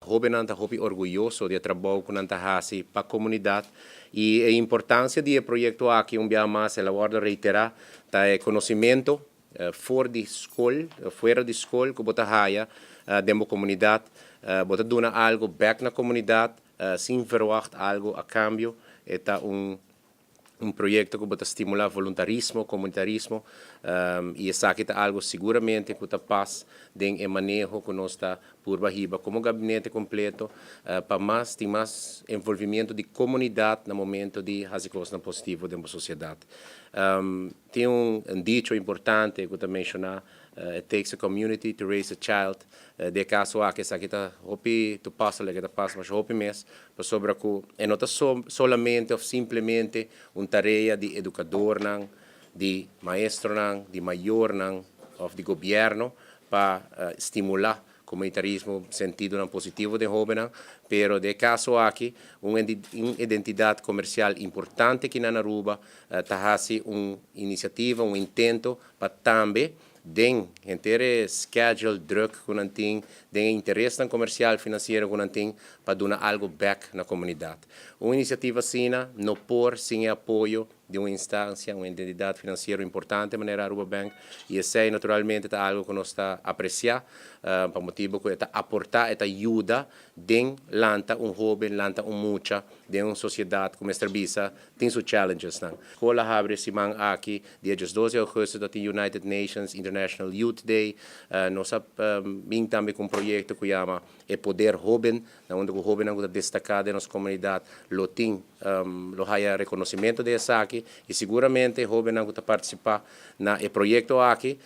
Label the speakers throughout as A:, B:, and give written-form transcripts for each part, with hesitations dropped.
A: Hobe nanta hopi orgulhoso de trabalho com nanta hasi para a comunidade e a importância do projeto aqui dia mais ela guarda reiterar tá é conhecimento fora de escola que bota raia dentro da comunidade bota dona algo back na comunidade sem verwacht algo a cambio eta projeto que bota estimular voluntarismo, comunitarismo e essa aqui é algo seguramente que está paz em manejo que nós está por barriba como gabinete completo para mais envolvimento de comunidade no momento de fazer coisas positivo dentro da sociedade. Tem dicho importante que eu mencionar it takes a community to raise a child. De caso aqui essa aqui está hopi tu passa le que tá passa mas hopi mes para sobre que é não solamente ou simplesmente tarefa de educador não de maestro não de maior não ou de governo para estimular comunitarismo sentido não positivo de jovem, pero de caso aqui uma identidade comercial importante que na Aruba está assim iniciativa, intento para também den inteira schedule druk que não tem, den interesse comercial financeiro que não tem para dar algo back na comunidade. Uma iniciativa assim não por sem apoio de uma instância, uma entidade financeira importante, de maneira Aruba Bank, e esse é naturalmente algo que nós está apreciar, para motivo que está aportar, está ajuda, den lanta jovem, lanta mucha, de uma sociedade como esta bisa, tem seus challenges. Escola abre simang aqui, dia 12 de agosto, da United Nations International Youth Day, nós vim também com projeto que chama é Poder Jovem, onde o jovem está destacado na nossa comunidade, lo tem, lo haya reconhecimento dessa aqui, e seguramente o jovem que está participar na projeto aqui,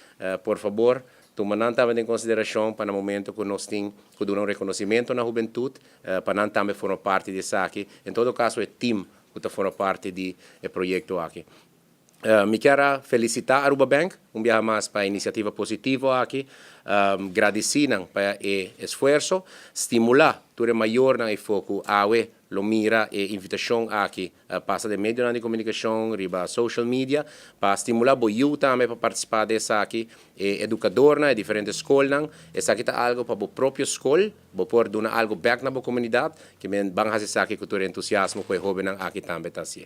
A: por favor, tomando também em consideração para o momento que nós temos que dar reconhecimento na juventude, para não também formar parte desse aqui. Em todo caso, é time que está formando parte do projeto aqui. Me quero felicitar a Aruba Bank, dia mais para a iniciativa positiva aqui, agradecer para o esforço, estimular tudo maior na foco lo mira e invitação aqui passa de meio de comunicação riba social media para estimular boiu também para participar dessa aqui educador na diferentes escolas essa aqui tá algo para a própria escola por dar algo back na comunidade que men bang hasi aqui cultura entusiasmo com o jovem aqui também tá assim